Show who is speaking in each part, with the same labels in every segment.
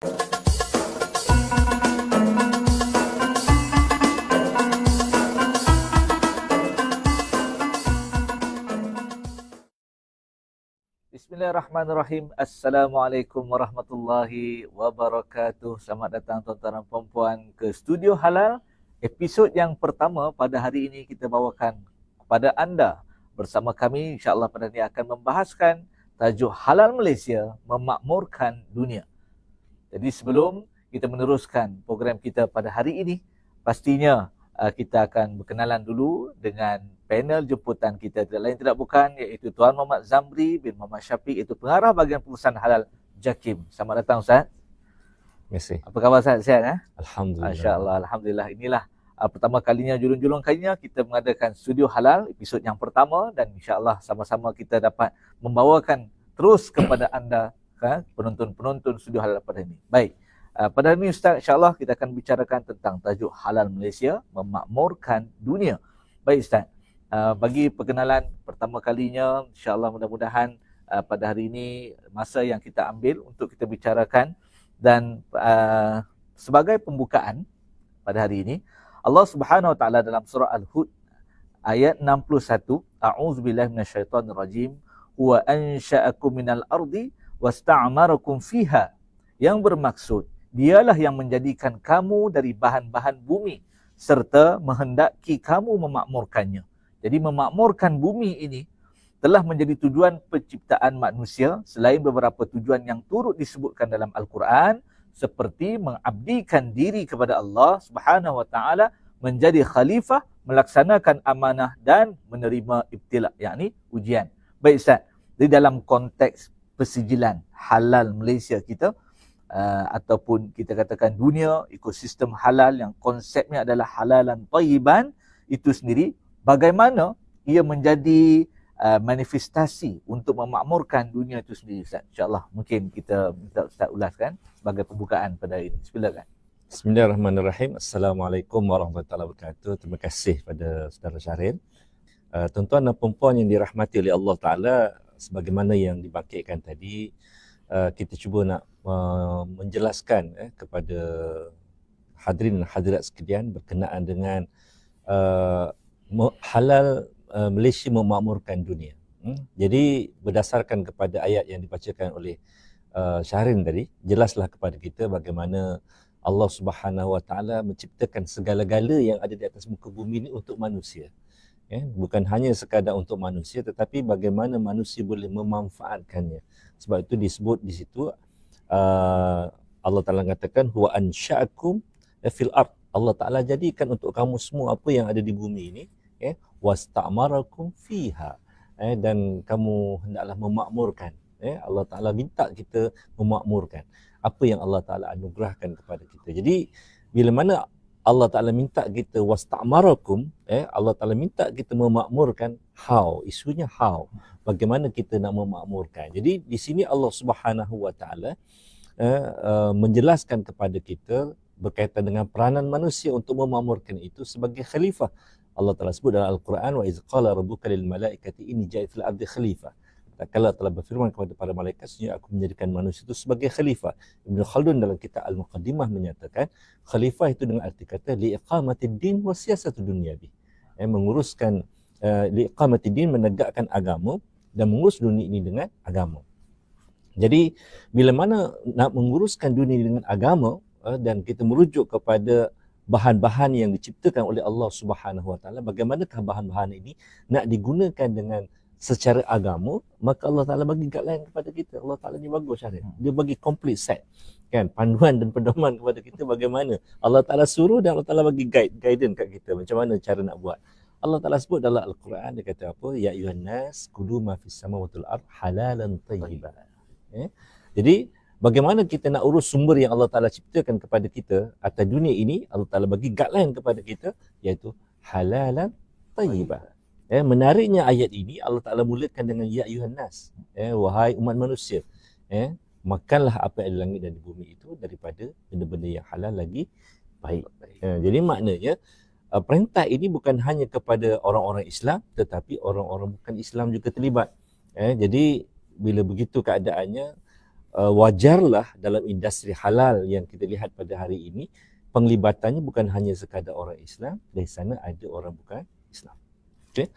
Speaker 1: Bismillahirrahmanirrahim. Assalamualaikum warahmatullahi wabarakatuh. Selamat datang tuan-tuan dan puan-puan ke Studio Halal. Episod yang pertama pada hari ini kita bawakan kepada anda. Bersama kami insya-Allah pada ini akan membahaskan tajuk Halal Malaysia Memakmurkan Dunia. Jadi sebelum kita meneruskan program kita pada hari ini, pastinya kita akan berkenalan dulu dengan panel jemputan kita, tidak lain tidak bukan iaitu Tuan Muhammad Zamri bin Muhammad Syafiq, iaitu pengarah bahagian pengurusan halal JAKIM. Selamat datang Ustaz.
Speaker 2: Terima kasih.
Speaker 1: Apa khabar Ustaz? Sihat ya?
Speaker 2: Alhamdulillah.
Speaker 1: Masya-Allah, alhamdulillah. Inilah pertama kalinya, julung-julung kalinya kita mengadakan Studio Halal episod yang pertama, dan insya-Allah sama-sama kita dapat membawakan terus kepada anda penonton-penonton Studio Halal pada ini. Baik. Pada hari ini Ustaz, insya-Allah kita akan bicarakan tentang tajuk Halal Malaysia Memakmurkan Dunia. Baik Ustaz, bagi perkenalan pertama kalinya, insya-Allah mudah-mudahan pada hari ini masa yang kita ambil untuk kita bicarakan, dan sebagai pembukaan pada hari ini, Allah Subhanahu Wa Taala dalam surah Al-Hud ayat 61, A'udzubillahi minasyaitonirrajim, huwa ansha'akum minal ardi wasta'marakum fiha, yang bermaksud dialah yang menjadikan kamu dari bahan-bahan bumi serta menghendaki kamu memakmurkannya. Jadi memakmurkan bumi ini telah menjadi tujuan penciptaan manusia selain beberapa tujuan yang turut disebutkan dalam Al-Quran, seperti mengabdikan diri kepada Allah Subhanahu Wa Taala, menjadi khalifah, melaksanakan amanah dan menerima ibtila, yakni ujian. Baik Ustaz, di dalam konteks persijilan halal Malaysia kita, ataupun kita katakan dunia, ekosistem halal yang konsepnya adalah halalan thayyiban itu sendiri, bagaimana ia menjadi manifestasi untuk memakmurkan dunia itu sendiri Ustaz? InsyaAllah mungkin kita minta Ustaz ulaskan sebagai pembukaan pada hari ini. Silakan.
Speaker 2: Bismillahirrahmanirrahim. Assalamualaikum warahmatullahi wabarakatuh. Terima kasih pada saudara Syahrin. Tuan-tuan dan puan-puan yang dirahmati oleh Allah Ta'ala, sebagaimana yang dibangkitkan tadi, kita cuba nak menjelaskan kepada hadirin dan hadirat sekalian berkenaan dengan halal Malaysia memakmurkan dunia. Jadi berdasarkan kepada ayat yang dibacakan oleh Syahrin tadi, jelaslah kepada kita bagaimana Allah Subhanahu Wa Taala menciptakan segala-gala yang ada di atas muka bumi ini untuk manusia. Bukan hanya sekadar untuk manusia, tetapi bagaimana manusia boleh memanfaatkannya. Sebab itu disebut di situ Allah Ta'ala mengatakan huwa ansha'akum fil ard. Allah Ta'ala jadikan untuk kamu semua apa yang ada di bumi ini, wasta'marakum fiha, dan kamu hendaklah memakmurkan. Allah Ta'ala minta kita memakmurkan apa yang Allah Ta'ala anugerahkan kepada kita. Jadi bila mana Allah Ta'ala minta kita wasta'marakum, Allah Ta'ala minta kita memakmurkan, how, isunya how, bagaimana kita nak memakmurkan. Jadi di sini Allah Subhanahu Wa Ta'ala menjelaskan kepada kita berkaitan dengan peranan manusia untuk memakmurkan itu sebagai khalifah. Allah Ta'ala sebut dalam Al-Quran, wa iz qala rabbuka lil malaikati inni ja'il fil ardi khalifah. Kalau telah berfirman kepada para malaikat, sesungguhnya aku menjadikan manusia itu sebagai khalifah. Ibn Khaldun dalam kitab Al-Muqaddimah menyatakan khalifah itu dengan arti kata liiqamatid din wa siyasatud dunyawi, menguruskan liiqamatid din, menegakkan agama, dan mengurus dunia ini dengan agama. Jadi bila mana nak menguruskan dunia ini dengan agama, dan kita merujuk kepada bahan-bahan yang diciptakan oleh Allah Subhanahu Wa Taala, bagaimanakah bahan-bahan ini nak digunakan dengan secara agama, maka Allah Ta'ala bagi guideline kepada kita. Allah Ta'ala ni bagus Syarif. Dia bagi complete set, kan, panduan dan pedoman kepada kita bagaimana. Allah Ta'ala suruh dan Allah Ta'ala bagi guidance kat kita macam mana cara nak buat. Allah Ta'ala sebut dalam Al-Quran, dia kata apa? Ya ayuhan nas kulu ma fis samawati wal ard halalan thayyiban. Jadi bagaimana kita nak urus sumber yang Allah Ta'ala ciptakan kepada kita atas dunia ini, Allah Ta'ala bagi guideline kepada kita, iaitu halalan thayyiban. Menariknya ayat ini Allah Ta'ala mulakan dengan ya ayuhan nas, wahai umat manusia, makanlah apa yang ada di langit dan di bumi itu daripada benda-benda yang halal lagi baik. Jadi maknanya perintah ini bukan hanya kepada orang-orang Islam, tetapi orang-orang bukan Islam juga terlibat. Jadi bila begitu keadaannya, wajarlah dalam industri halal yang kita lihat pada hari ini, penglibatannya bukan hanya sekadar orang Islam, dari sana ada orang bukan Islam. Okay?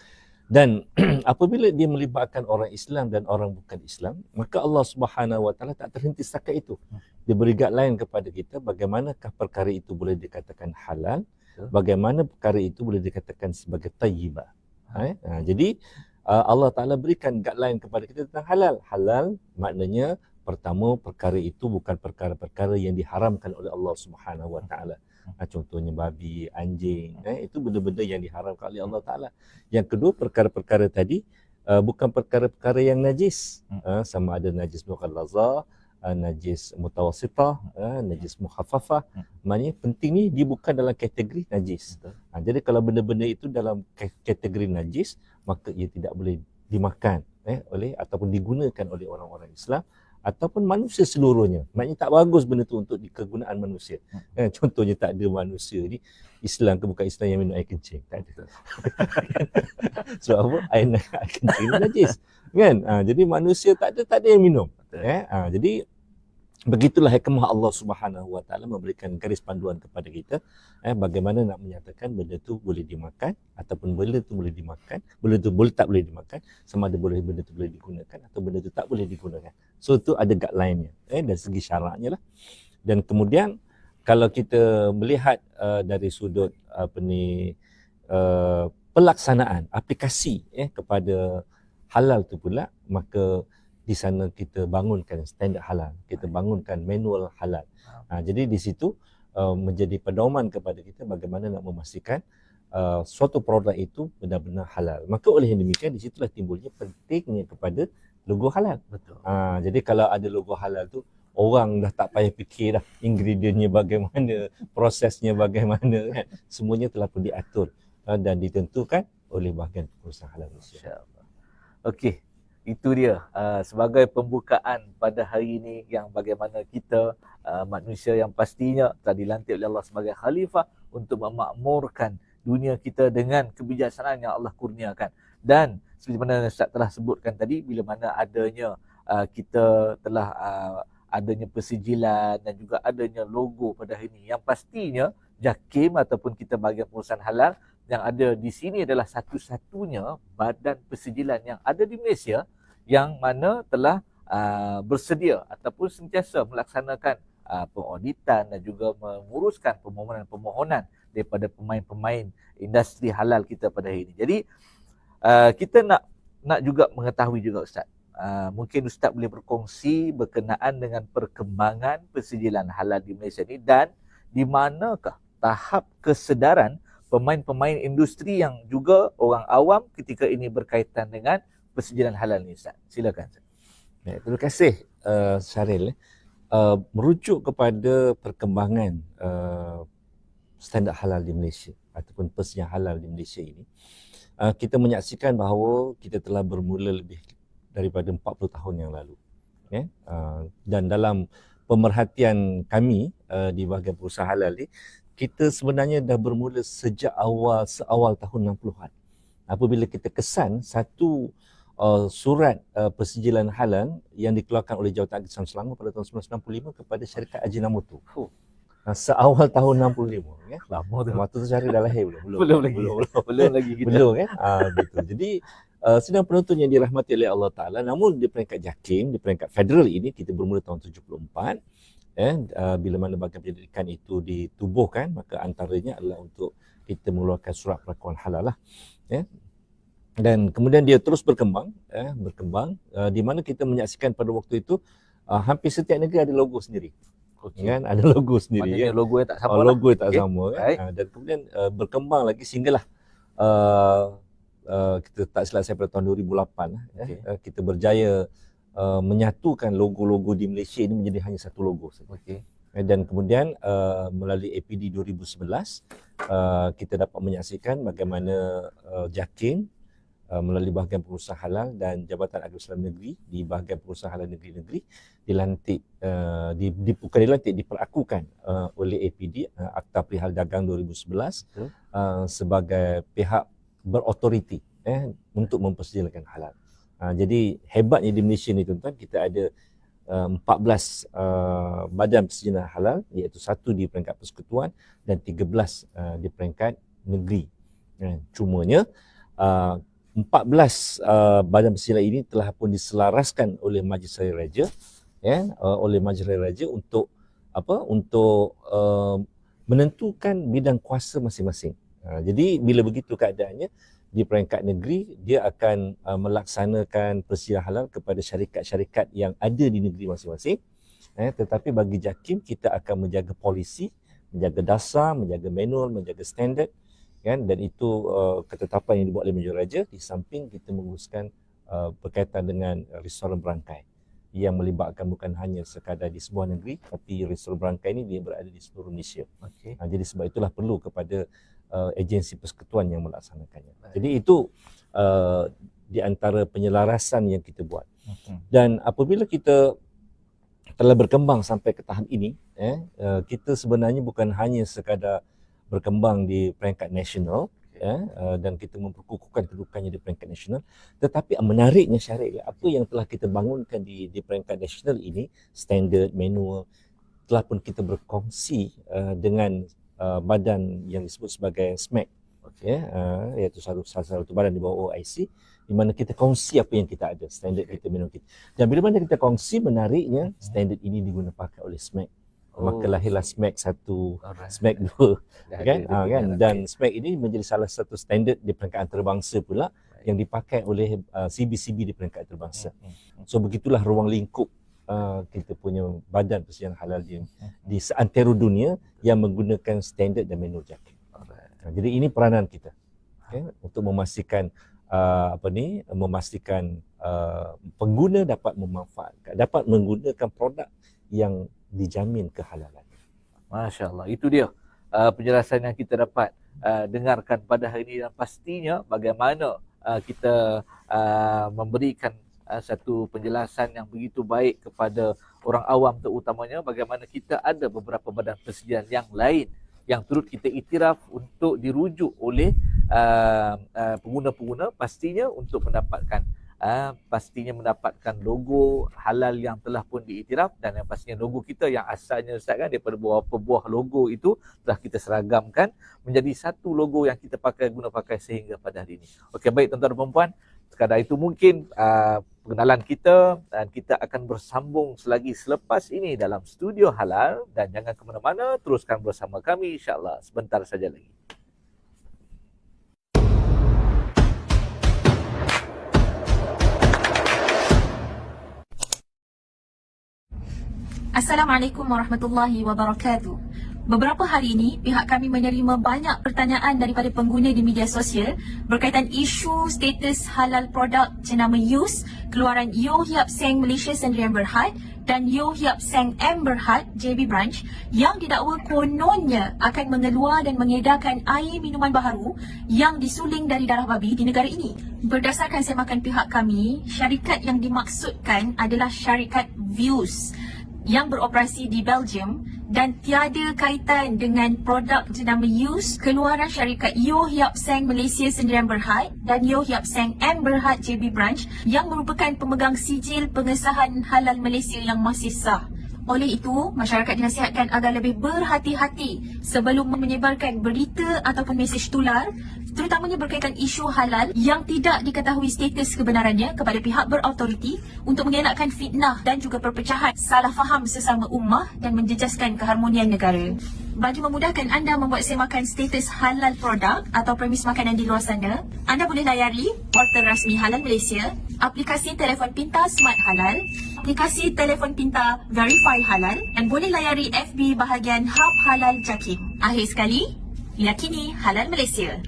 Speaker 2: Dan apabila dia melibatkan orang Islam dan orang bukan Islam, maka Allah Subhanahu Wa Taala tak terhenti setakat itu. Dia beri guideline kepada kita bagaimanakah perkara itu boleh dikatakan halal, bagaimana perkara itu boleh dikatakan sebagai tayyibah. Jadi Allah Taala berikan guideline kepada kita tentang halal. Halal maknanya pertama, perkara itu bukan perkara-perkara yang diharamkan oleh Allah Subhanahu Wa Taala. Contohnya babi, anjing, itu benda-benda yang diharamkan oleh Allah Taala. Yang kedua, perkara-perkara tadi bukan perkara-perkara yang najis, sama ada najis mughallazah, najis mutawassitah, najis mukhaffafah. Maknanya penting ni dia bukan dalam kategori najis. Jadi kalau benda-benda itu dalam kategori najis, maka ia tidak boleh dimakan oleh ataupun digunakan oleh orang-orang Islam ataupun manusia seluruhnya. Maknanya tak bagus benda tu untuk kegunaan manusia. Contohnya tak ada manusia ni, Islam ke bukan Islam yang minum air kencing. Tak ada. Sebab apa? Air kencing ni najis. Kan? Jadi manusia tak ada yang minum. Jadi begitulah hikmah Allah Subhanahu Wa Taala memberikan garis panduan kepada kita bagaimana nak menyatakan benda tu boleh dimakan ataupun benda tu boleh dimakan, benda tu boleh tak boleh dimakan, sama ada benda tu boleh digunakan atau benda tu tak boleh digunakan. So tu ada guideline-nya dari segi syaraknya lah. Dan kemudian kalau kita melihat dari sudut pelaksanaan aplikasi kepada halal tu pula, maka di sana kita bangunkan standard halal, kita bangunkan manual halal. Jadi di situ menjadi pedoman kepada kita bagaimana nak memastikan suatu produk itu benar-benar halal. Maka oleh yang demikian, di situlah timbulnya pentingnya kepada logo halal.
Speaker 1: Betul.
Speaker 2: Jadi kalau ada logo halal tu, orang dah tak payah fikir dah ingredientnya bagaimana, prosesnya bagaimana, kan? Semuanya telah pun diatur dan ditentukan oleh bahagian pengurusan halal Malaysia.
Speaker 1: Okey. Itu dia sebagai pembukaan pada hari ini, yang bagaimana kita manusia yang pastinya telah dilantik oleh Allah sebagai khalifah untuk memakmurkan dunia kita dengan kebijaksanaan yang Allah kurniakan. Dan seperti mana Ustaz telah sebutkan tadi, bila mana adanya kita telah adanya persijilan dan juga adanya logo pada hari ini, yang pastinya JAKIM ataupun kita bahagian pengurusan halal yang ada di sini adalah satu-satunya badan persijilan yang ada di Malaysia yang mana telah bersedia ataupun sentiasa melaksanakan pengauditan dan juga menguruskan permohonan daripada pemain-pemain industri halal kita pada hari ini. Jadi kita nak juga mengetahui juga Ustaz, mungkin Ustaz boleh berkongsi berkenaan dengan perkembangan persijilan halal di Malaysia ini dan di manakah tahap kesedaran pemain-pemain industri yang juga orang awam ketika ini berkaitan dengan persijilan halal ni Ustaz. Silakan Ustaz.
Speaker 2: Terima kasih Syaril. Merujuk kepada perkembangan standard halal di Malaysia ataupun persijilan halal di Malaysia ini, kita menyaksikan bahawa kita telah bermula lebih daripada 40 tahun yang lalu. Dan dalam pemerhatian kami di bahagian pengurusan halal ni, kita sebenarnya dah bermula sejak seawal tahun 60-an. Apabila kita kesan satu surat persijilan halal yang dikeluarkan oleh Jawatan Agong Islam Selangor pada tahun 1995 kepada syarikat Ajinomoto. Seawal tahun 65.
Speaker 1: Lama tu.
Speaker 2: Waktu tu Syaril dah lahir belum?
Speaker 1: Belum lagi kita.
Speaker 2: Belum kan? Betul. Jadi sidang penonton yang dirahmati oleh Allah Ta'ala, namun di peringkat JAKIM, di peringkat federal ini, kita bermula tahun 74. Bila mana bahagian pendidikan itu ditubuhkan, maka antaranya adalah untuk kita mengeluarkan surat pengakuan halal lah. Dan kemudian dia terus berkembang, di mana kita menyaksikan pada waktu itu hampir setiap negeri ada logo sendiri. Kan? Ada logo sendiri.
Speaker 1: Maknanya logo yang tak sama lah.
Speaker 2: Logo yang tak sama. Dan kemudian berkembang lagi sehinggalah kita tak silap saya pada tahun 2008 kita berjaya menyatukan logo-logo di Malaysia ini menjadi hanya satu logo. Dan kemudian melalui APD 2011 kita dapat menyaksikan bagaimana JAKIM melalui bahagian pengurusan halal dan Jabatan Agong Islam Negeri di bahagian pengurusan halal negeri-negeri dilantik, bukan dilantik, diperakukan oleh APD, Akta Perihal Dagang 2011 sebagai pihak berautoriti untuk mempersijilakan halal. Jadi hebatnya di Malaysia ni tuan-tuan, kita ada 14 badan persediaan halal, iaitu 1 di peringkat persekutuan dan 13 di peringkat negeri. Cumanya 14 badan persediaan ini telah pun diselaraskan oleh Majlis Raya Raja, oleh Majlis Raya Raja untuk menentukan bidang kuasa masing-masing. Jadi bila begitu keadaannya, di peringkat negeri dia akan melaksanakan persediaan halal kepada syarikat-syarikat yang ada di negeri masing-masing. Tetapi bagi JAKIM kita akan menjaga polisi, menjaga dasar, menjaga manual, menjaga standard, kan, dan itu ketetapan yang dibuat oleh Majlis Raja, di samping kita menguruskan berkaitan dengan restoran berangkai yang melibatkan bukan hanya sekadar di sebuah negeri, tapi restoran berangkai ini dia berada di seluruh Malaysia.
Speaker 1: Okey.
Speaker 2: Jadi sebab itulah perlu kepada agensi persekutuan yang melaksanakannya. Jadi itu di antara penyelarasan yang kita buat. Dan apabila kita telah berkembang sampai ke tahap ini, kita sebenarnya bukan hanya sekadar berkembang di peringkat nasional, dan kita memperkukuhkan kedudukannya di peringkat nasional, tetapi menariknya Syarif, apa yang telah kita bangunkan di peringkat nasional ini, standard, manual, telah pun kita berkongsi dengan badan yang disebut sebagai SMAC, iaitu salah satu badan di bawah OIC, di mana kita kongsi apa yang kita ada, standard kita, manual kita. Dan bila mana kita kongsi, menariknya standard ini digunakan oleh SMAC. Maka lahirlah SMAC 1, SMAC 2, kan? Dan SMAC ini menjadi salah satu standard di peringkat antarabangsa pula yang dipakai oleh CBCB di peringkat antarabangsa. So begitulah ruang lingkup kita punya badan persediaan halal di seantero dunia yang menggunakan standard dan manual JAKIM. Jadi ini peranan kita, untuk memastikan pengguna dapat memanfaatkan, dapat menggunakan produk yang dijamin kehalalan.
Speaker 1: Masya Allah, itu dia penjelasan yang kita dapat dengarkan pada hari ini, dan pastinya bagaimana kita memberikan satu penjelasan yang begitu baik kepada orang awam, terutamanya bagaimana kita ada beberapa badan persediaan yang lain yang turut kita iktiraf untuk dirujuk oleh pengguna-pengguna, pastinya untuk mendapatkan logo halal yang telah pun diiktiraf, dan yang pastinya logo kita yang asalnya Ustaz kan daripada beberapa buah logo itu telah kita seragamkan menjadi satu logo yang kita guna pakai sehingga pada hari ini. Okey, baik tuan-tuan dan puan-puan, sekadar itu mungkin pengenalan kita, dan kita akan bersambung selagi selepas ini dalam Studio Halal, dan jangan ke mana-mana, teruskan bersama kami insya-Allah sebentar saja lagi.
Speaker 3: Assalamualaikum warahmatullahi wabarakatuh. Beberapa hari ini, pihak kami menerima banyak pertanyaan daripada pengguna di media sosial berkaitan isu status halal produk jenama Yus, keluaran Yeo Hiap Seng Malaysia Sdn Berhad dan Yeo Hiap Seng M Berhad JB Branch yang didakwa kononnya akan mengeluar dan mengedarkan air minuman baharu yang disuling dari darah babi di negara ini. Berdasarkan semakan pihak kami, syarikat yang dimaksudkan adalah syarikat Views yang beroperasi di Belgium dan tiada kaitan dengan produk jenama Yus, keluaran syarikat Yeo Hiap Seng Malaysia Sdn Berhad dan Yeo Hiap Seng M Berhad JB Branch yang merupakan pemegang sijil pengesahan halal Malaysia yang masih sah. Oleh itu, masyarakat dinasihatkan agar lebih berhati-hati sebelum menyebarkan berita ataupun mesej tular, terutamanya berkaitan isu halal yang tidak diketahui status kebenarannya kepada pihak berautoriti untuk mengelakkan fitnah dan juga perpecahan, salah faham sesama ummah dan menjejaskan keharmonian negara. Bagi memudahkan anda membuat semakan status halal produk atau premis makanan di luar sana, anda boleh layari portal rasmi Halal Malaysia, aplikasi telefon pintar Smart Halal, aplikasi telefon pintar Verify Halal, dan boleh layari FB bahagian Hub Halal JAKIM. Akhir sekali, yakini Halal Malaysia.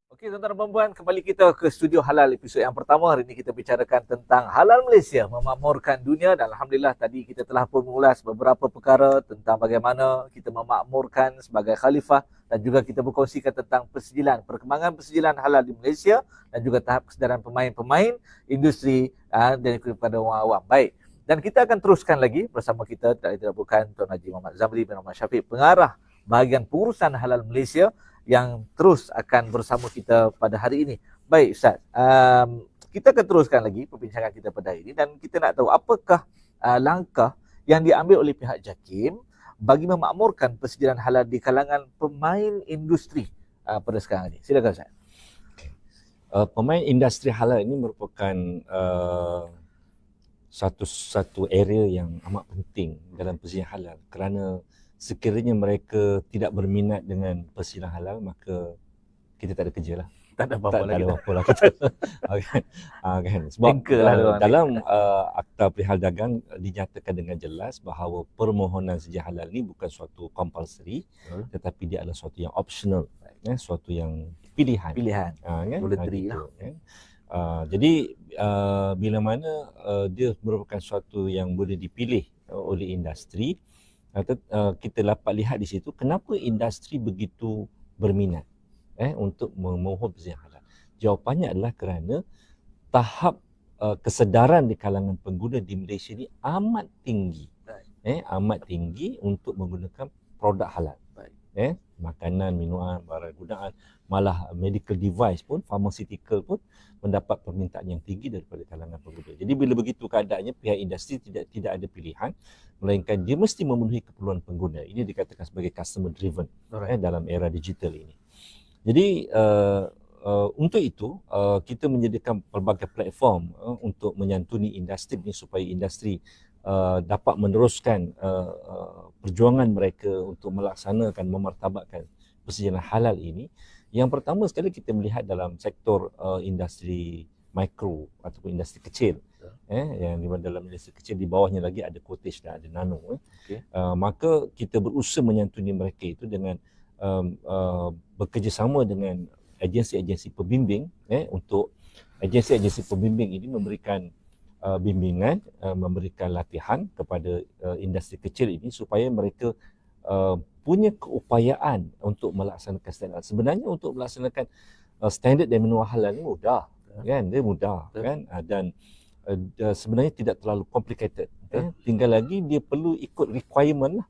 Speaker 1: Okey tuan-tuan dan puan-puan, kembali kita ke Studio Halal episod yang pertama. Hari ini kita bicarakan tentang Halal Malaysia memakmurkan dunia, dan alhamdulillah tadi kita telah pun mengulas beberapa perkara tentang bagaimana kita memakmurkan sebagai khalifah, dan juga kita berkongsikan tentang perkembangan persijilan halal di Malaysia, dan juga tahap kesedaran pemain-pemain industri dan kepada orang awam. Baik, dan kita akan teruskan lagi bersama kita, tidak bukan Tuan Haji Muhammad Zamri bin Muhammad Syafiq, pengarah bahagian pengurusan halal Malaysia, yang terus akan bersama kita pada hari ini. Baik Ustaz, kita akan teruskan lagi perbincangan kita pada hari ini, dan kita nak tahu apakah langkah yang diambil oleh pihak JAKIM bagi memakmurkan persediaan halal di kalangan pemain industri pada sekarang ini? Silakan Ustaz.
Speaker 2: Pemain industri halal ini merupakan satu area yang amat penting dalam persediaan halal, kerana sekiranya mereka tidak berminat dengan persediaan halal, maka kita tak ada kerja lah.
Speaker 1: Tak ada apa-apa
Speaker 2: Tak
Speaker 1: lagi.
Speaker 2: ada apa-apa lah kita. Kan? Sebab
Speaker 1: Anchor lah diorang ni.
Speaker 2: dalam Akta Perihal Dagang dinyatakan dengan jelas bahawa permohonan sedia halal ni bukan suatu compulsory, tetapi dia adalah suatu yang optional, suatu yang pilihan.
Speaker 1: Pilihan.
Speaker 2: Kan?
Speaker 1: Voluntary
Speaker 2: Gitu,
Speaker 1: lah.
Speaker 2: kan? Jadi bila mana dia merupakan suatu yang boleh dipilih oleh industri, kita dapat lihat di situ kenapa industri begitu berminat untuk memohon persediaan halal. Jawapannya adalah kerana tahap kesedaran di kalangan pengguna di Malaysia ni amat tinggi. Amat tinggi untuk menggunakan produk halal. Makanan, minuman, barang gunaan, malah medical device pun, pharmaceutical pun mendapat permintaan yang tinggi daripada kalangan pengguna. Jadi bila begitu keadaannya, pihak industri tidak ada pilihan, melainkan dia mesti memenuhi keperluan pengguna. Ini dikatakan sebagai customer driven dalam era digital ini. Jadi untuk itu kita menyediakan pelbagai platform untuk menyantuni industri ini supaya industri dapat meneruskan perjuangan mereka untuk melaksanakan, memartabatkan persediaan halal ini. Yang pertama sekali kita melihat dalam sektor industri mikro ataupun industri kecil. Yang di dalam industri kecil di bawahnya lagi ada cottage dan ada nano. Maka kita berusaha menyantuni mereka itu dengan bekerjasama dengan agensi-agensi pembimbing untuk agensi-agensi pembimbing ini memberikan bimbingan, memberikan latihan kepada industri kecil ini supaya mereka punya keupayaan untuk melaksanakan standard. Sebenarnya untuk melaksanakan standard dan minimum halal ini mudah, kan? Dia mudah, kan? Dan sebenarnya tidak terlalu complicated. Tinggal lagi dia perlu ikut requirement lah.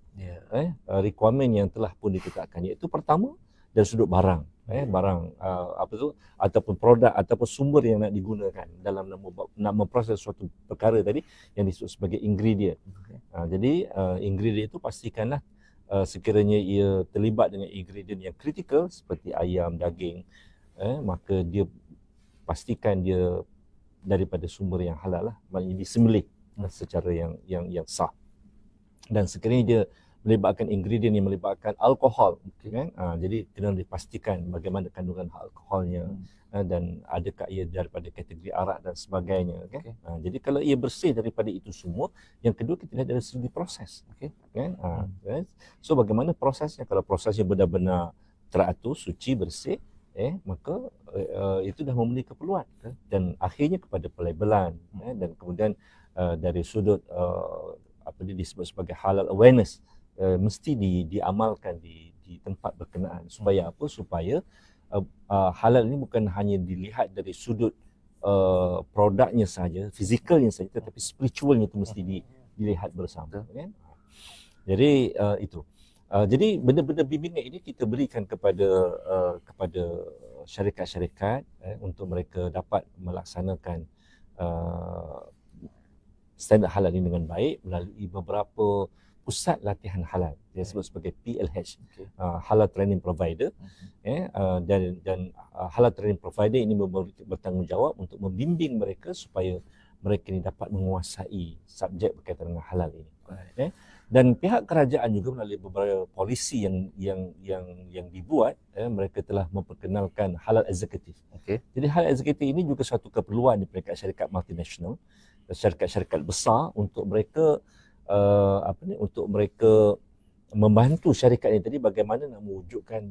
Speaker 2: Requirement yang telah pun ditetapkan, iaitu pertama dari sudut barang, barang ataupun produk ataupun sumber yang nak digunakan dalam nak memproses suatu perkara tadi yang disebut sebagai ingredient. Jadi ingredient itu pastikanlah sekiranya ia terlibat dengan ingredient yang kritikal seperti ayam, daging, maka dia pastikan dia daripada sumber yang halal lah, maknanya disembelih secara yang sah. Dan sekiranya dia melibatkan ingredient yang melibatkan alkohol, kan? Jadi kena dipastikan bagaimana kandungan alkoholnya, dan adakah ia daripada kategori arak dan sebagainya, kan? Jadi kalau ia bersih daripada itu semua, yang kedua kita lihat dari segi proses, kan? So bagaimana prosesnya? Kalau prosesnya benar-benar teratur, suci, bersih, maka itu dah memenuhi keperluan, dan akhirnya kepada pelabelan, dan kemudian dari sudut apa dia disebut sebagai halal awareness, mesti diamalkan di tempat berkenaan. Supaya apa? Supaya halal ini bukan hanya dilihat dari sudut produknya saja, fizikalnya saja, tetapi spiritualnya itu mesti dilihat bersama, kan? Jadi itu. Jadi benda-benda bimbingan ini kita berikan kepada syarikat-syarikat untuk mereka dapat melaksanakan standard halal ini dengan baik melalui beberapa pusat latihan halal yang disebut sebagai PLH, halal training provider, dan halal training provider ini bertanggungjawab untuk membimbing mereka supaya mereka ini dapat menguasai subjek berkaitan dengan halal ini. Dan pihak kerajaan juga melalui beberapa polisi yang dibuat, mereka telah memperkenalkan halal eksekutif. Jadi halal eksekutif ini juga satu keperluan di peringkat syarikat multinasional, syarikat-syarikat besar, untuk mereka untuk mereka membantu syarikat ini tadi bagaimana nak mewujudkan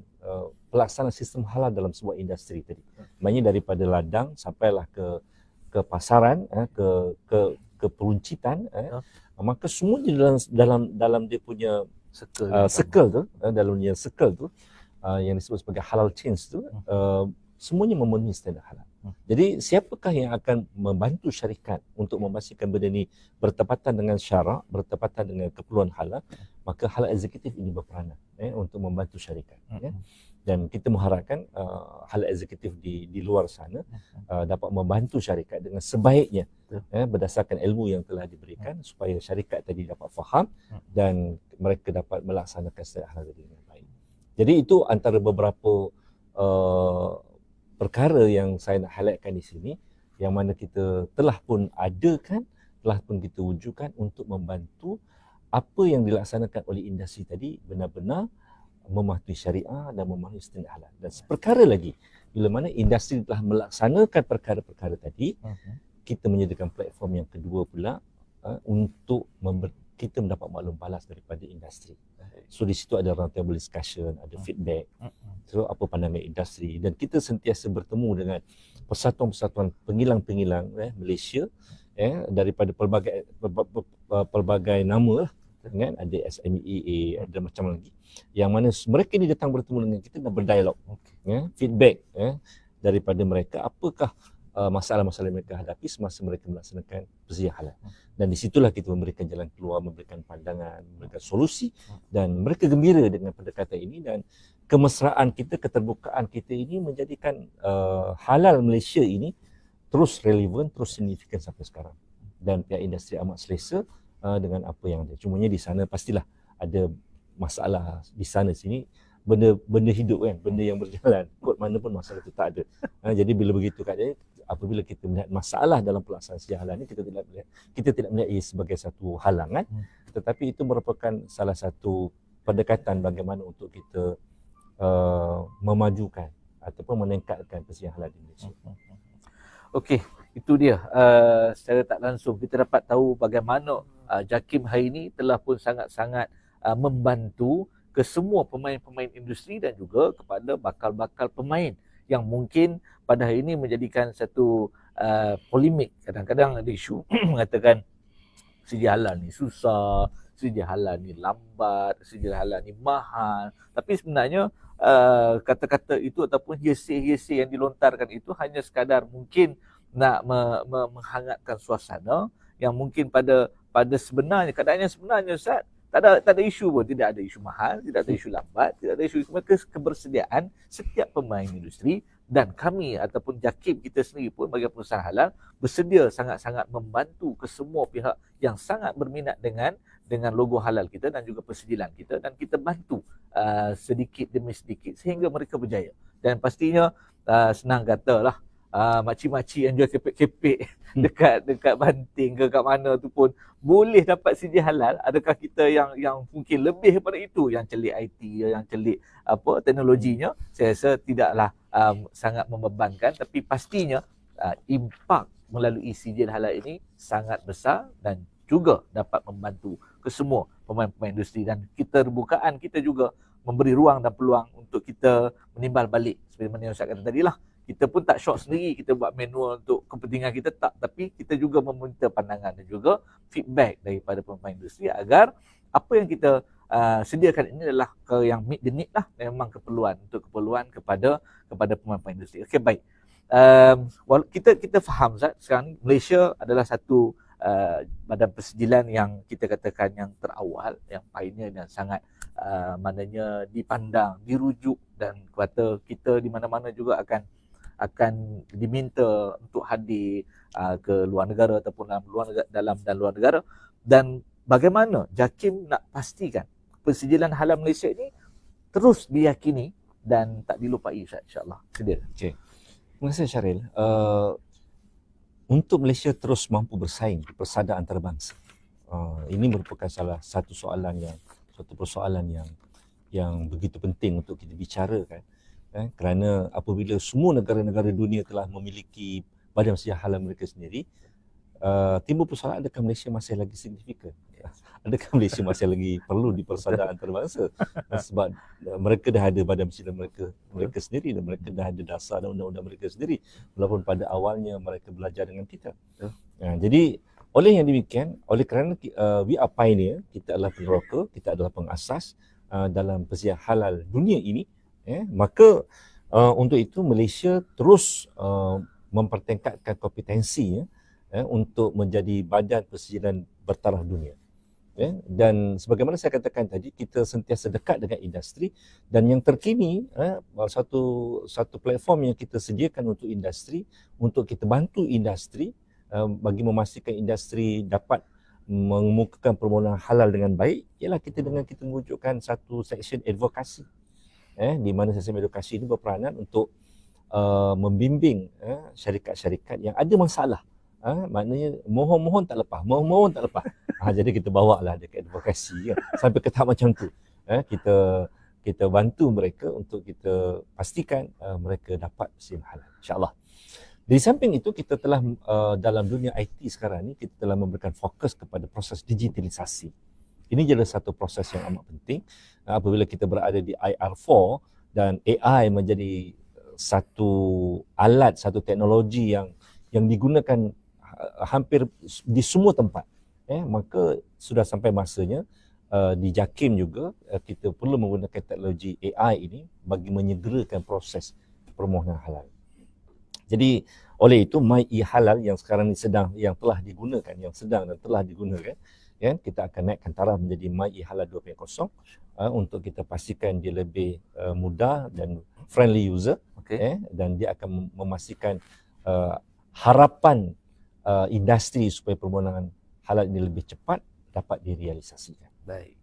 Speaker 2: pelaksanaan sistem halal dalam sebuah industri tadi. Maknanya daripada ladang sampailah ke pasaran, ke peruncitan, maka semuanya dalam dia punya circle tu, dalam dia circle tu yang disebut sebagai halal chains tu, semuanya memenuhi standard halal. Jadi siapakah yang akan membantu syarikat untuk memastikan benda ni bertepatan dengan syarak, bertepatan dengan keperluan halal? Maka halal eksekutif ini berperanan untuk membantu syarikat. Dan kita mengharapkan hal eksekutif di luar sana dapat membantu syarikat dengan sebaiknya berdasarkan ilmu yang telah diberikan supaya syarikat tadi dapat faham dan mereka dapat melaksanakan setiap hal dengan baik. Jadi itu antara beberapa perkara yang saya nak highlightkan di sini, yang mana kita telah pun adakan, telah pun kita wujudkan untuk membantu apa yang dilaksanakan oleh industri tadi benar-benar mematuhi syariah dan mematuhi standard halal. Dan seperkara lagi, bila mana industri telah melaksanakan perkara-perkara tadi, kita menyediakan platform yang kedua pula untuk kita mendapat maklum balas daripada industri. So di situ ada roundtable discussion, ada feedback. So apa pandangan industri, dan kita sentiasa bertemu dengan persatuan-persatuan pengilang-pengilang Malaysia daripada pelbagai nama lah, kan, ada SMEA, ada macam lagi, yang mana mereka ni datang bertemu dengan kita dan berdialog, feedback daripada mereka apakah masalah-masalah yang mereka hadapi semasa mereka melaksanakan persediaan halal. Dan di situlah kita memberikan jalan keluar, memberikan pandangan, memberikan solusi, dan mereka gembira dengan pendekatan ini, dan kemesraan kita, keterbukaan kita ini menjadikan halal Malaysia ini terus relevan, terus signifikan sampai sekarang. Dan pihak industri amat selesa dengan apa yang ada. Cumanya di sana pastilah ada masalah di sana sini, benda hidup kan, benda yang berjalan. Kod mana pun masalah itu tak ada. Jadi bila begitu katanya, apabila kita melihat masalah dalam pelaksanaan persediaan halal ini, kita tidak melihat ia sebagai satu halangan, tetapi itu merupakan salah satu pendekatan bagaimana untuk kita memajukan ataupun meningkatkan persediaan halal di Malaysia.
Speaker 1: Okey, itu dia. Secara tak langsung kita dapat tahu bagaimana JAKIM hari ini telah pun sangat-sangat membantu ke semua pemain-pemain industri dan juga kepada bakal-bakal pemain yang mungkin pada hari ini menjadikan satu polemik. Kadang-kadang ada isu mengatakan persediaan halal ni susah, persediaan halal ni lambat, persediaan halal ni mahal. Tapi sebenarnya kata-kata itu ataupun hearsay-hearsay yang dilontarkan itu hanya sekadar mungkin nak menghangatkan suasana, yang mungkin pada sebenarnya, keadaannya sebenarnya Ustaz, tak ada isu pun, tidak ada isu mahal, tidak ada isu lambat, tidak ada isu kebersediaan setiap pemain industri, dan kami ataupun JAKIM kita sendiri pun bagi perusahaan halal bersedia sangat-sangat membantu ke semua pihak yang sangat berminat dengan logo halal kita dan juga persijilan kita, dan kita bantu sedikit demi sedikit sehingga mereka berjaya. Dan pastinya senang katalah, makcik-makcik yang jual kepek-kepek dekat Banting ke kat mana tu pun boleh dapat sijil halal. Adakah kita yang mungkin lebih daripada itu, yang celik IT, yang celik teknologinya? Saya rasa tidaklah sangat membebankan, tapi pastinya impak melalui sijil halal ini sangat besar dan juga dapat membantu ke semua pemain-pemain industri, dan keterbukaan kita juga memberi ruang dan peluang untuk kita menimbal balik. Seperti mana yang Ustaz kata tadi lah, kita pun tak short sendiri, kita buat manual untuk kepentingan kita, tak, tapi kita juga meminta pandangan dan juga feedback daripada pemain industri agar apa yang kita sediakan ini adalah yang meet the need lah, memang keperluan kepada pemain industri. Okey, baik. Kita faham Zat, sekarang ni Malaysia adalah satu badan persijilan yang kita katakan yang terawal, yang pioneer dan sangat maknanya dipandang, dirujuk, dan kata kita di mana-mana juga akan diminta untuk hadir ke luar negara ataupun dalam dan luar negara. Dan bagaimana JAKIM nak pastikan persijilan halal Malaysia ini terus diyakini dan tak dilupai, insya-Allah. Sedia.
Speaker 2: Okey. Terima kasih Syaril. Untuk Malaysia terus mampu bersaing di persada antarabangsa, ini merupakan salah satu persoalan yang begitu penting untuk kita bicarakan. Kerana apabila semua negara-negara dunia telah memiliki badan persediaan halal mereka sendiri, timbul persoalan, adakah Malaysia masih lagi signifikan? Adakah Malaysia masih lagi perlu di persada antarabangsa? Sebab mereka dah ada badan persediaan mereka sendiri, dan mereka dah ada dasar dan undang-undang mereka sendiri, walaupun pada awalnya mereka belajar dengan kita. Jadi oleh yang demikian, oleh kerana we are pioneer, kita adalah peneroka, kita adalah pengasas dalam persediaan halal dunia ini, maka untuk itu Malaysia terus mempertingkatkan kompetensi untuk menjadi badan persijilan bertaraf dunia. Dan sebagaimana saya katakan tadi, kita sentiasa dekat dengan industri, dan yang terkini satu platform yang kita sediakan untuk industri, untuk kita bantu industri bagi memastikan industri dapat mengemukakan permohonan halal dengan baik, ialah kita mewujudkan satu section advokasi, di mana section advokasi ini berperanan untuk membimbing syarikat-syarikat yang ada masalah. Maknanya mohon tak lepas. Jadi kita bawa lah dekat advokasi sampai ke tahap macam tu. Kita bantu mereka untuk kita pastikan mereka dapat persediaan halal, insya-Allah. Di samping itu, kita telah dalam dunia IT sekarang ni, kita telah memberikan fokus kepada proses digitalisasi. Ini adalah satu proses yang amat penting. Apabila kita berada di IR4 dan AI menjadi satu alat, satu teknologi yang digunakan hampir di semua tempat, maka sudah sampai masanya di JAKIM juga kita perlu menggunakan teknologi AI ini bagi menyegerakan proses permohonan halal. Jadi oleh itu MyEHalal yang sekarang ini yang telah digunakan, kita akan naikkan taraf menjadi MyEHalal 2.0 untuk kita pastikan dia lebih mudah dan friendly user, dan dia akan memastikan harapan industri supaya permohonan halal ini lebih cepat dapat direalisasikan.
Speaker 1: Baik.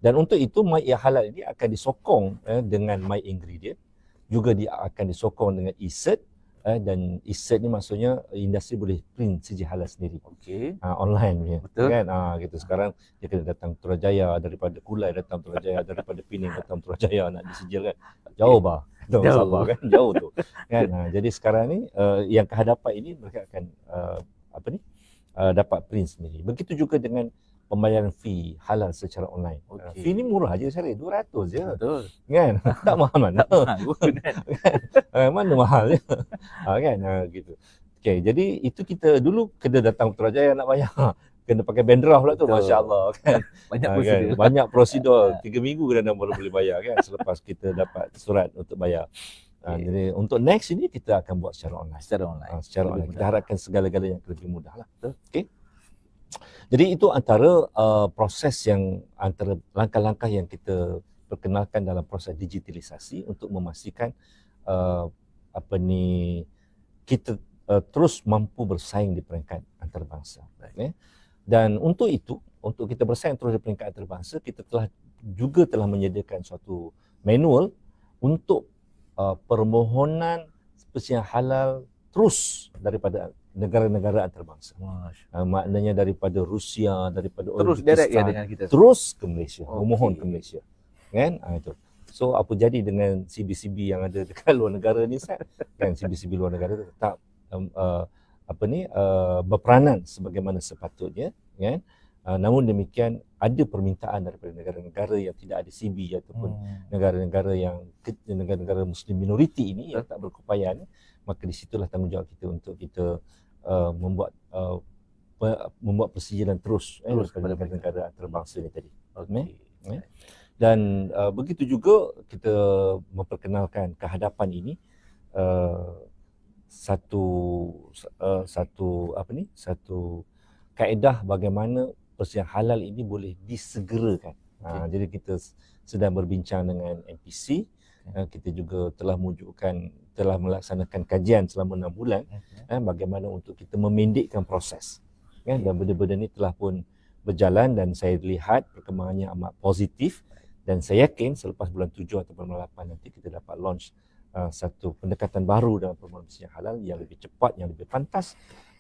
Speaker 2: Dan untuk itu MyEHalal ini akan disokong dengan MyIngredient, juga dia akan disokong dengan eCert, dan eCert ni maksudnya industri boleh print sijil halal sendiri. Online
Speaker 1: Betul.
Speaker 2: kan. Gitu. Sekarang dia kena datang Putrajaya, daripada Kulai datang Putrajaya, daripada Pening datang Putrajaya nak disijil kan. Jauh bah. Jauh kan, jauh tu. Kan. Jadi sekarang ni yang kehadapan ini mereka akan dapat print sendiri. Begitu juga dengan pembayaran fee halal secara online. Fee ni murah je, saya 200 je.
Speaker 1: Betul.
Speaker 2: Kan? Tak mahal mana. Mana mahal je. Kan? Gitu. Okey, jadi itu kita dulu kena datang Putrajaya nak bayar. Kena pakai benderah pula tu, masya-Allah kan.
Speaker 1: Banyak prosedur.
Speaker 2: Banyak prosedur. 3 minggu kadang baru boleh bayar kan, selepas kita dapat surat untuk bayar. Jadi untuk next ini kita akan buat secara online. Secara online. Kita harapkan segala-galanya lebih mudah lah. Okey. Jadi itu antara antara langkah-langkah yang kita perkenalkan dalam proses digitalisasi untuk memastikan kita terus mampu bersaing di peringkat antarabangsa. Dan untuk itu, untuk kita bersaing terus di peringkat antarabangsa, kita telah menyediakan suatu manual untuk permohonan persediaan halal terus daripada negara-negara antarabangsa. Maknanya daripada Rusia, daripada
Speaker 1: terus direct dengan kita.
Speaker 2: Terus ke Malaysia, memohon ke Malaysia. Kan? Itu. So apa jadi dengan CB-CB yang ada dekat luar negara ni, Ustaz? Kan CB-CB luar negara tu tetap berperanan sebagaimana sepatutnya, kan? Namun demikian ada permintaan daripada negara-negara yang tidak ada CB ataupun negara-negara Muslim minoriti ini yang tak berkeupayaan, maka di situlah tanggungjawab kita untuk kita membuat persijilan terus kepada negara antarabangsa ni tadi. Dan begitu juga kita memperkenalkan kehadapan ini satu kaedah bagaimana persediaan halal ini boleh disegerakan. Jadi kita sedang berbincang dengan NPC. Kita juga telah melaksanakan kajian selama 6 bulan bagaimana untuk kita memendekkan proses. Dan benda-benda ini telah pun berjalan dan saya lihat perkembangannya amat positif, dan saya yakin selepas bulan 7 atau bulan 8 nanti kita dapat launch satu pendekatan baru dalam permohonan persediaan halal yang lebih cepat, yang lebih pantas,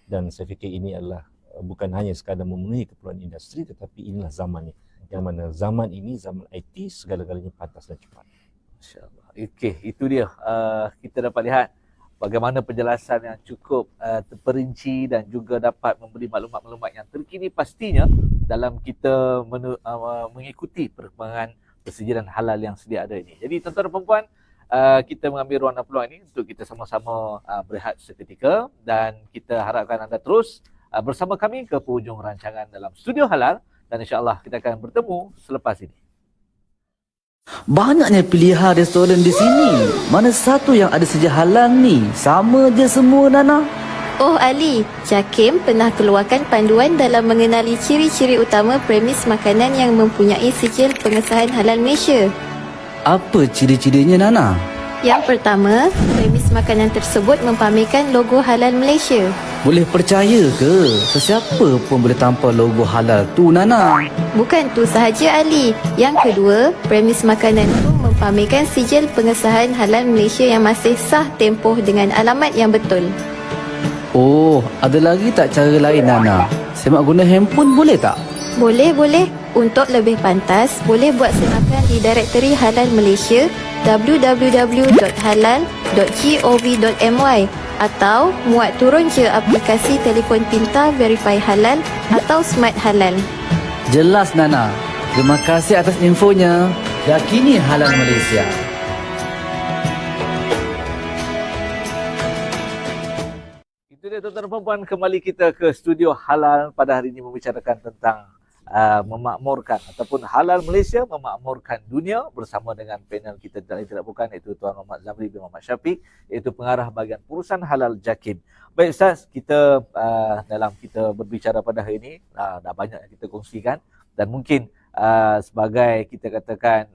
Speaker 2: dan saya fikir ini adalah bukan hanya sekadar memenuhi keperluan industri, tetapi inilah zamannya. Yang mana zaman ini, zaman IT, segala-galanya pantas dan cepat.
Speaker 1: InsyaAllah. Okey, itu dia. Kita dapat lihat bagaimana penjelasan yang cukup terperinci dan juga dapat memberi maklumat-maklumat yang terkini pastinya dalam kita mengikuti perkembangan persediaan halal yang sedia ada ini. Jadi tuan-tuan dan puan-puan, kita mengambil ruang dan peluang ini untuk kita sama-sama berehat seketika, dan kita harapkan anda terus bersama kami ke penghujung rancangan dalam Studio Halal, dan insya-Allah kita akan bertemu selepas ini.
Speaker 4: Banyaknya pilihan restoran di sini. Mana satu yang ada saja halal ni? Sama je semua, Nana. Oh Ali, JAKIM pernah keluarkan panduan dalam mengenali ciri-ciri utama premis makanan yang mempunyai sijil pengesahan halal Malaysia.
Speaker 5: Apa ciri-cirinya Nana?
Speaker 4: Yang pertama, premis makanan tersebut mempamerkan logo halal Malaysia.
Speaker 5: Boleh percaya ke? Sesiapa pun boleh tampal logo halal tu Nana.
Speaker 4: Bukan tu sahaja Ali. Yang kedua, premis makanan itu mempamerkan sijil pengesahan halal Malaysia yang masih sah tempoh dengan alamat yang betul.
Speaker 5: Oh, ada lagi tak cara lain Nana? Semak guna handphone boleh tak?
Speaker 4: Boleh. Untuk lebih pantas, boleh buat semakan di Directory Halal Malaysia www.halal.gov.my atau muat turun je aplikasi telefon pintar Verify Halal atau Smart Halal.
Speaker 5: Jelas Nana. Terima kasih atas infonya. Yakini halal Malaysia.
Speaker 1: Itu dia tuan-tuan dan puan-puan, kembali kita ke studio halal pada hari ini membicarakan tentang memakmurkan ataupun halal Malaysia memakmurkan dunia bersama dengan panel kita tidak bukan iaitu Tuan Muhammad Zamri bin Muhammad Syafiq, iaitu pengarah bahagian urusan halal JAKIM. Baik Ustaz, kita dalam kita berbicara pada hari ini dah banyak yang kita kongsikan dan mungkin sebagai kita katakan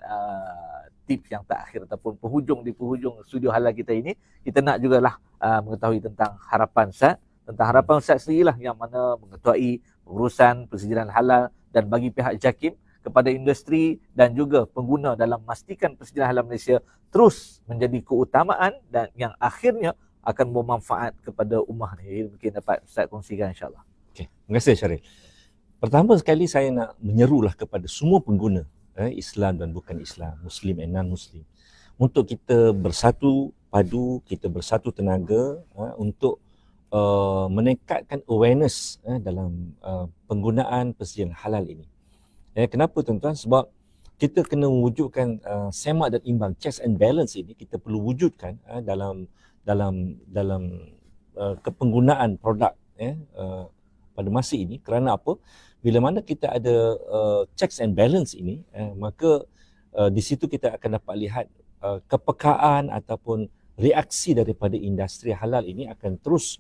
Speaker 1: tips yang terakhir ataupun di penghujung studio halal kita ini, kita nak jugalah mengetahui tentang harapan Ustaz, tentang harapan Ustaz sendirilah yang mana mengetuai urusan persijilan halal dan bagi pihak JAKIM kepada industri dan juga pengguna dalam memastikan persijilan halal Malaysia terus menjadi keutamaan dan yang akhirnya akan bermanfaat kepada ummah ni. Mungkin dapat Ustaz kongsikan insyaAllah.
Speaker 2: Okay. Terima kasih Syaril. Pertama sekali saya nak menyerulah kepada semua pengguna Islam dan bukan Islam, Muslim and non-Muslim, untuk kita bersatu padu, kita bersatu tenaga untuk meningkatkan awareness dalam penggunaan persijilan halal ini. Kenapa tuan-tuan? Sebab kita kena wujudkan semak dan imbang, checks and balance ini kita perlu wujudkan dalam kepenggunaan produk pada masa ini. Kerana apa? Bila mana kita ada checks and balance ini, maka di situ kita akan dapat lihat kepekaan ataupun reaksi daripada industri halal ini akan terus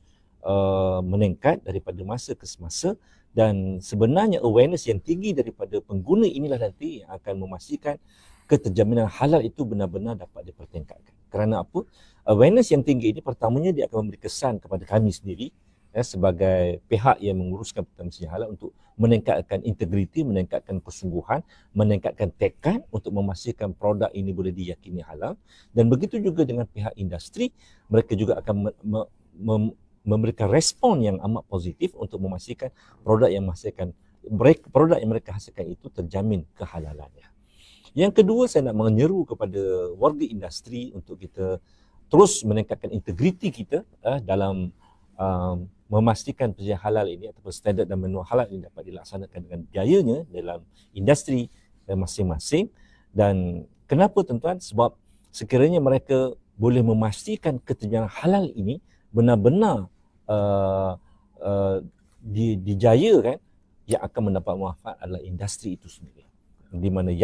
Speaker 2: meningkat daripada masa ke semasa, dan sebenarnya awareness yang tinggi daripada pengguna inilah nanti yang akan memastikan keterjaminan halal itu benar-benar dapat dipertingkatkan. Kerana apa? Awareness yang tinggi ini pertamanya dia akan memberi kesan kepada kami sendiri sebagai pihak yang menguruskan persijilan halal untuk meningkatkan integriti, meningkatkan kesungguhan, meningkatkan tekad untuk memastikan produk ini boleh diyakini halal. Dan begitu juga dengan pihak industri, mereka juga akan memberikan respon yang amat positif untuk memastikan produk yang mereka hasilkan itu terjamin kehalalannya. Yang kedua, saya nak menyeru kepada warga industri untuk kita terus meningkatkan integriti kita dalam memastikan persijilan halal ini ataupun standard dan manual halal ini dapat dilaksanakan dengan gayanya dalam industri masing-masing. Dan kenapa tuan-tuan? Sebab sekiranya mereka boleh memastikan keterjaminan halal ini benar-benar dijayakan, yang akan mendapat manfaat adalah industri itu sendiri. Di mana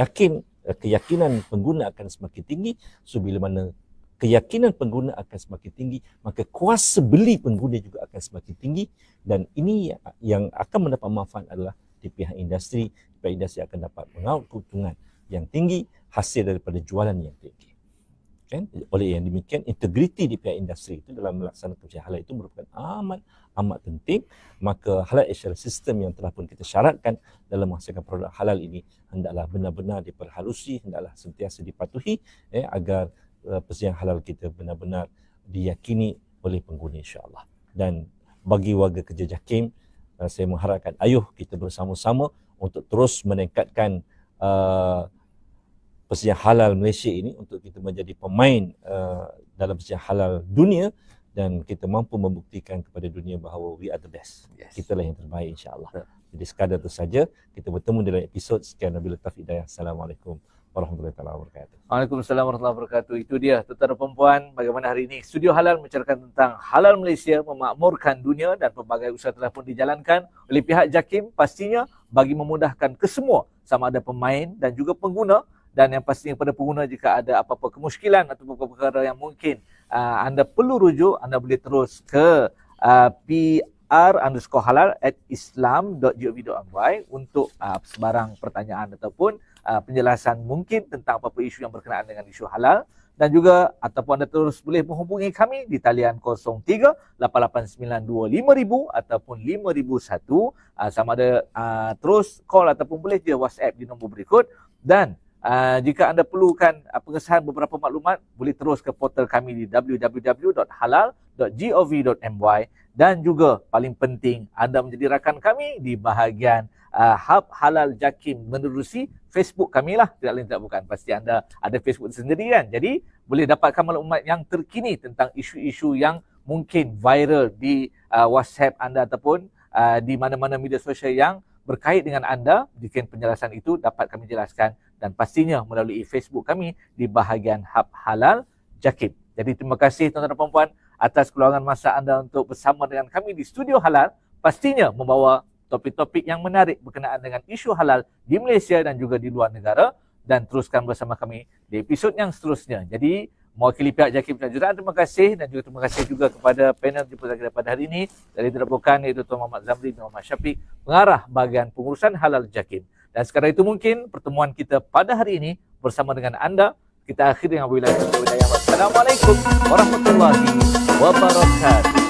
Speaker 2: keyakinan pengguna akan semakin tinggi. So bila mana keyakinan pengguna akan semakin tinggi, maka kuasa beli pengguna juga akan semakin tinggi, dan ini yang akan mendapat manfaat adalah di pihak industri. Pihak industri akan dapat mengaut keuntungan yang tinggi hasil daripada jualan yang tinggi. Oleh yang demikian, integriti di pihak industri itu dalam melaksanakan persijilan halal itu merupakan amat penting. Maka halal assurance system yang telah pun kita syaratkan dalam menghasilkan produk halal ini hendaklah benar-benar diperhalusi, hendaklah sentiasa dipatuhi agar persijilan halal kita benar-benar diyakini oleh pengguna, insya-Allah. Dan bagi warga kerja JAKIM, saya mengharapkan ayuh kita bersama-sama untuk terus meningkatkan persijilan halal Malaysia ini untuk kita menjadi pemain dalam persijilan halal dunia, dan kita mampu membuktikan kepada dunia bahawa we are the best. Yes. Kita lah yang terbaik, insya-Allah. Jadi sekadar itu saja, kita bertemu dalam episod sekian. Wabillahi taufiq hidayah. Assalamualaikum warahmatullahi wabarakatuh.
Speaker 1: Waalaikumsalam warahmatullahi wabarakatuh. Itu dia tuan-tuan dan puan-puan, bagaimana hari ini Studio Halal membicarakan tentang halal Malaysia memakmurkan dunia, dan pelbagai usaha telah pun dijalankan oleh pihak JAKIM pastinya bagi memudahkan kesemua, sama ada pemain dan juga pengguna. Dan yang pastinya kepada pengguna, jika ada apa-apa kemusykilan atau perkara yang mungkin anda perlu rujuk, anda boleh terus ke pr_halal@islam.gov.my untuk sebarang pertanyaan ataupun penjelasan mungkin tentang apa-apa isu yang berkenaan dengan isu halal. Dan juga ataupun anda terus boleh menghubungi kami di talian 03-8892-5000 ataupun 5001, sama ada terus call ataupun boleh je WhatsApp di nombor berikut. Dan jika anda perlukan pengesahan beberapa maklumat, boleh terus ke portal kami di www.halal.gov.my. Dan juga paling penting, anda menjadi rakan kami di bahagian Hub Halal Jakim menerusi Facebook kami lah, tidak lain tidak bukan. Pasti anda ada Facebook sendiri kan. Jadi boleh dapatkan maklumat yang terkini tentang isu-isu yang mungkin viral di WhatsApp anda ataupun di mana-mana media sosial yang berkait dengan anda. Jika penjelasan itu dapat kami jelaskan, dan pastinya melalui Facebook kami di bahagian Hub Halal Jakim. Jadi terima kasih tuan-tuan dan puan-puan atas keluangan masa anda untuk bersama dengan kami di Studio Halal, pastinya membawa topik-topik yang menarik berkenaan dengan isu halal di Malaysia dan juga di luar negara. Dan teruskan bersama kami di episod yang seterusnya. Jadi mewakili pihak Jakim dan Juruhan, terima kasih, dan juga terima kasih juga kepada panel jemputan kita pada hari ini dari tidak bukan iaitu Tuan Muhammad Zamri dan Muhammad Syafiq, pengarah bahagian pengurusan halal Jakim. Dan sekadar itu mungkin pertemuan kita pada hari ini bersama dengan anda kita akhiri dengan wabillahi taufiq wal hidayah. Wassalamualaikum warahmatullahi wabarakatuh.